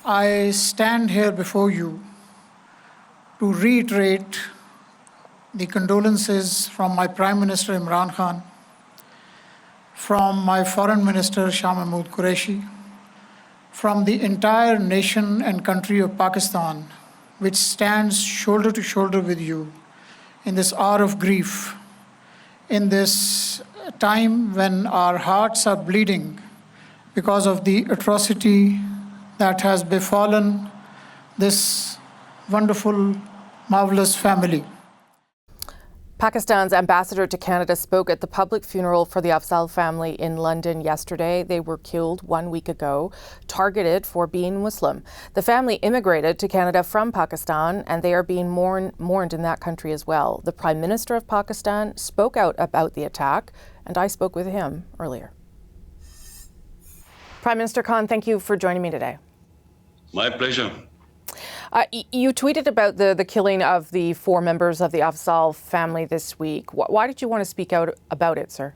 I stand here before you to reiterate the condolences from my Prime Minister Imran Khan, from my Foreign Minister Shah Mahmood Qureshi, from the entire nation and country of Pakistan, which stands shoulder to shoulder with you in this hour of grief, in this time when our hearts are bleeding because of the atrocity that has befallen this wonderful, marvelous family. Pakistan's ambassador to Canada spoke at the public funeral for the Afzal family in London yesterday. They were killed 1 week ago, targeted for being Muslim. The family immigrated to Canada from Pakistan, and they are being mourned in that country as well. The Prime Minister of Pakistan spoke out about the attack, and I spoke with him earlier. Prime Minister Khan, thank you for joining me today. My pleasure. You tweeted about the killing of the 4 members of the Afzal family this week. Why did you want to speak out about it, sir?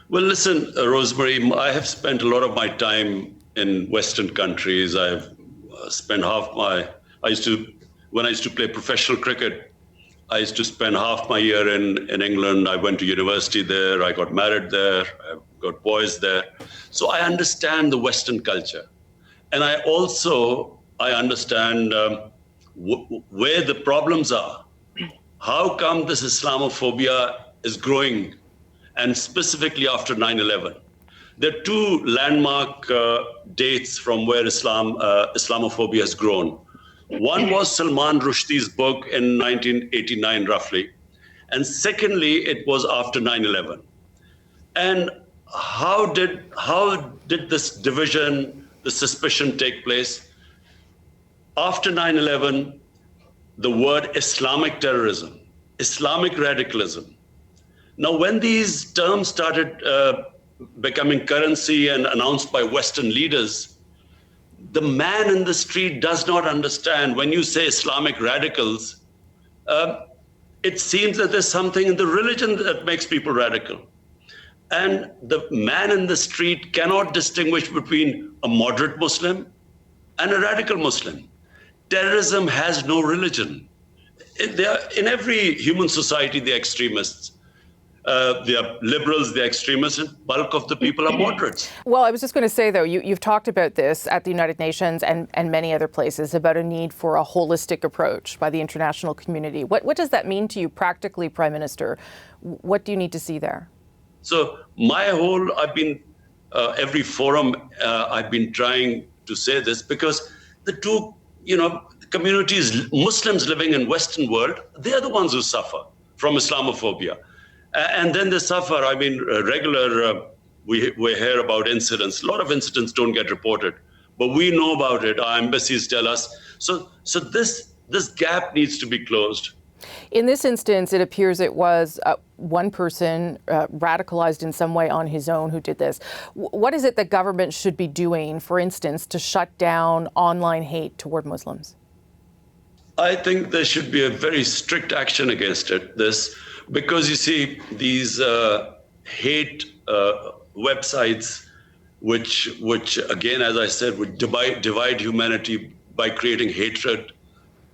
Well, listen, Rosemary, I have spent a lot of my time in Western countries. I've spent when I used to play professional cricket, I used to spend half my year in England. I went to university there. I got married there. I've got boys there. So I understand the Western culture. And I understand where the problems are. How come this Islamophobia is growing, and specifically after 9/11? There are 2 landmark dates from where Islamophobia has grown. One was Salman Rushdie's book in 1989, roughly. And secondly, it was after 9/11. And how did this division, the suspicion take place? After 9/11, the word Islamic terrorism, Islamic radicalism. Now, when these terms started becoming currency and announced by Western leaders, the man in the street does not understand. When you say Islamic radicals, it seems that there's something in the religion that makes people radical. And the man in the street cannot distinguish between a moderate Muslim and a radical Muslim. Terrorism has no religion. In every human society, they're extremists. They are liberals, they're extremists, and bulk of the people are moderates. Well, I was just going to say, though, you've talked about this at the United Nations and many other places about a need for a holistic approach by the international community. What does that mean to you practically, Prime Minister? What do you need to see there? So every forum, I've been trying to say this because the 2, communities, Muslims living in Western world, they're the ones who suffer from Islamophobia. And then they suffer, we hear about incidents. A lot of incidents don't get reported, but we know about it. Our embassies tell us. So this gap needs to be closed. In this instance, it appears it was one person radicalized in some way on his own who did this. What is it that government should be doing, for instance, to shut down online hate toward Muslims? I think there should be a very strict action against this, because you see these hate websites, which again, as I said, would divide humanity by creating hatred,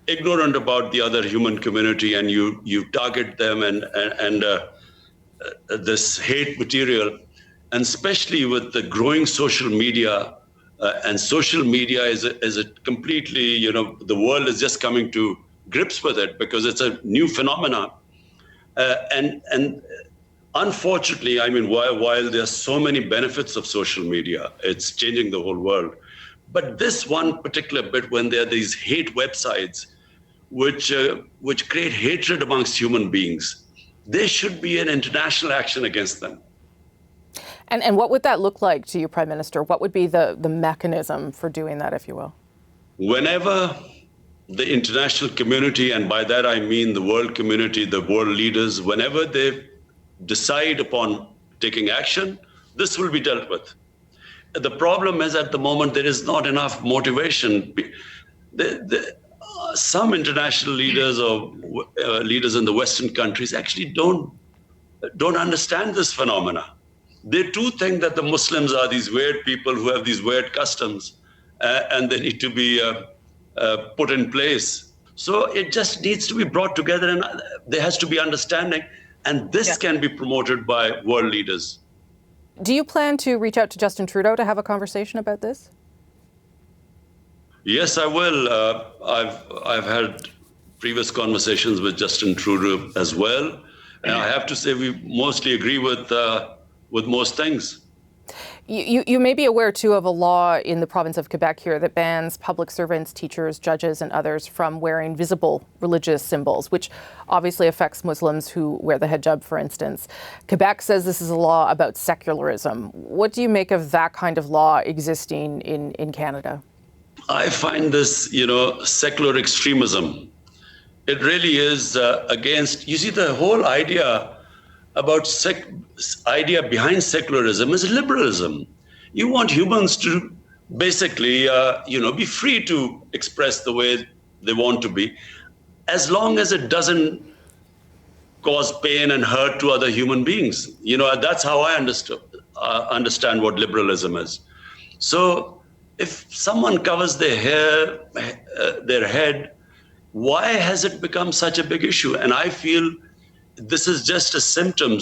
ignorant about the other human community, and you target them and this hate material, and especially with the growing social media. And social media is a completely, the world is just coming to grips with it because it's a new phenomenon. And unfortunately, while there are so many benefits of social media, it's changing the whole world. But this one particular bit, when there are these hate websites, which create hatred amongst human beings, there should be an international action against them. And what would that look like to you, Prime Minister? What would be the mechanism for doing that, if you will? Whenever the international community, and by that I mean the world community, the world leaders, whenever they decide upon taking action, this will be dealt with. The problem is, at the moment, there is not enough motivation. Some international leaders or leaders in the Western countries actually don't understand this phenomena. They too think that the Muslims are these weird people who have these weird customs. and they need to be put in place. So it just needs to be brought together, and there has to be understanding, and this can be promoted by world leaders. Do you plan to reach out to Justin Trudeau to have a conversation about this? Yes, I will. I've had previous conversations with Justin Trudeau as well, and I have to say we mostly agree with most things. You may be aware, too, of a law in the province of Quebec here that bans public servants, teachers, judges, and others from wearing visible religious symbols, which obviously affects Muslims who wear the hijab, for instance. Quebec says this is a law about secularism. What do you make of that kind of law existing in Canada? I find this, secular extremism. It really is against, you see, the whole idea about idea behind secularism is liberalism. You want humans to basically, be free to express the way they want to be, as long as it doesn't cause pain and hurt to other human beings. That's how I understand what liberalism is. So if someone covers their hair, their head, why has it become such a big issue? And I feel this is just a symptom.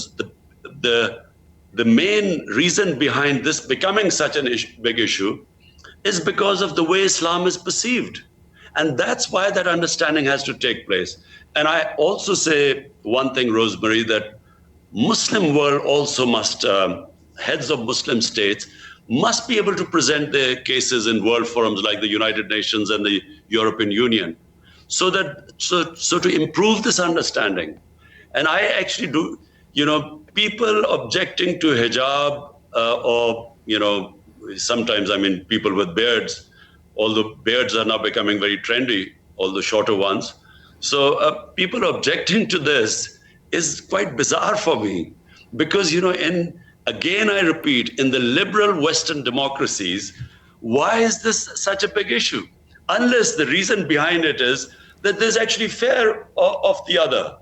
The main reason behind this becoming such a big issue is because of the way Islam is perceived. And that's why that understanding has to take place. And I also say one thing, Rosemary, that Muslim world also must, heads of Muslim states, must be able to present their cases in world forums like the United Nations and the European Union, so to improve this understanding. And I actually do, people objecting to hijab or, sometimes, people with beards, although beards are now becoming very trendy, although shorter ones. So people objecting to this is quite bizarre for me because, again, I repeat, in the liberal Western democracies, why is this such a big issue? Unless the reason behind it is that there's actually fear of the other.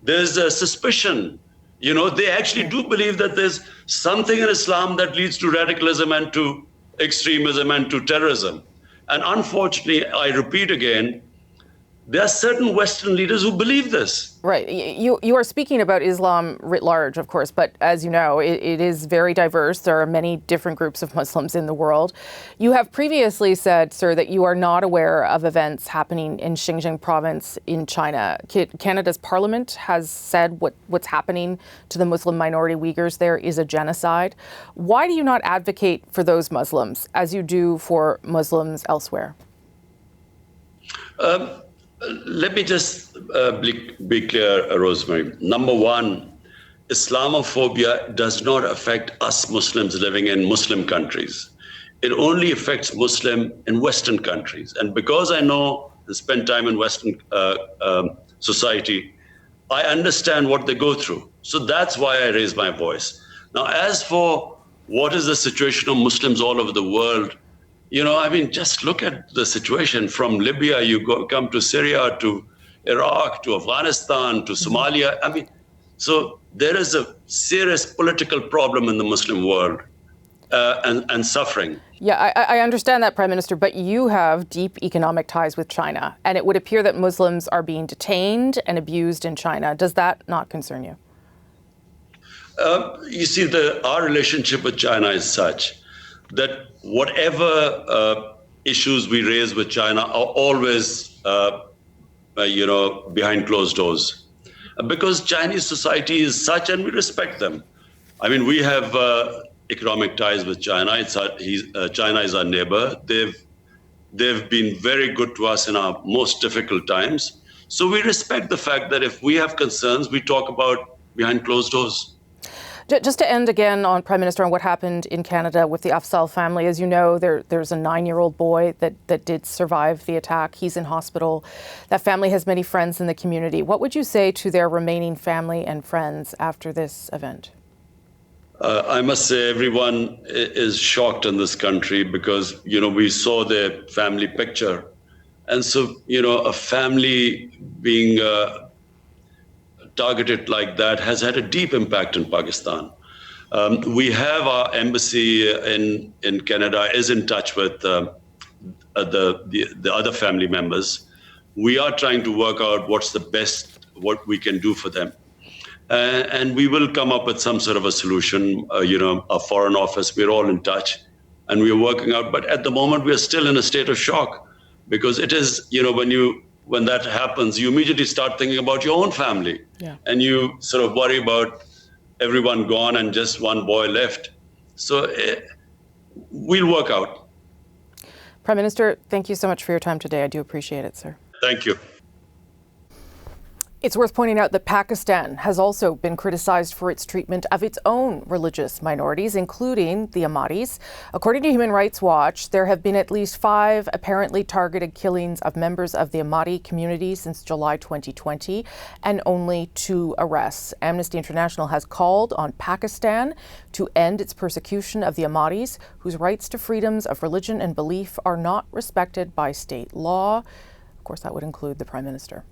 There's a suspicion. They actually do believe that there's something in Islam that leads to radicalism and to extremism and to terrorism. And unfortunately, I repeat again, there are certain Western leaders who believe this. Right. You are speaking about Islam writ large, of course, but as you know, it is very diverse. There are many different groups of Muslims in the world. You have previously said, sir, that you are not aware of events happening in Xinjiang province in China. Canada's parliament has said what's happening to the Muslim minority Uyghurs there is a genocide. Why do you not advocate for those Muslims as you do for Muslims elsewhere? Let me just be clear, Rosemary. Number one, Islamophobia does not affect us Muslims living in Muslim countries. It only affects Muslim in Western countries. And because I know and spend time in Western society, I understand what they go through. So that's why I raise my voice. Now, as for what is the situation of Muslims all over the world, just look at the situation from Libya, come to Syria, to Iraq, to Afghanistan, to Somalia. So there is a serious political problem in the Muslim world and suffering. Yeah, I understand that, Prime Minister, but you have deep economic ties with China, and it would appear that Muslims are being detained and abused in China. Does that not concern you? You see, our relationship with China is such that whatever issues we raise with China are always, behind closed doors. Because Chinese society is such, and we respect them. We have economic ties with China. China is our neighbor. They've been very good to us in our most difficult times. So we respect the fact that if we have concerns, we talk about behind closed doors. Just to end again on, Prime Minister, on what happened in Canada with the Afzal family. As you know, there's a 9-year-old boy that did survive the attack. He's in hospital. That family has many friends in the community. What would you say to their remaining family and friends after this event? I must say everyone is shocked in this country because, we saw their family picture. And so, a family being targeted like that has had a deep impact in Pakistan. We have our embassy in Canada is in touch with the other family members. We are trying to work out what we can do for them. And we will come up with some sort of a solution, a foreign office, we're all in touch and we're working out. But at the moment, we're still in a state of shock because it is, when that happens, you immediately start thinking about your own family. Yeah. And you sort of worry about everyone gone and just one boy left. So we'll work out. Prime Minister, thank you so much for your time today. I do appreciate it, sir. Thank you. It's worth pointing out that Pakistan has also been criticized for its treatment of its own religious minorities, including the Ahmadis. According to Human Rights Watch, there have been at least 5 apparently targeted killings of members of the Ahmadi community since July 2020, and only 2 arrests. Amnesty International has called on Pakistan to end its persecution of the Ahmadis, whose rights to freedoms of religion and belief are not respected by state law. Of course, that would include the Prime Minister.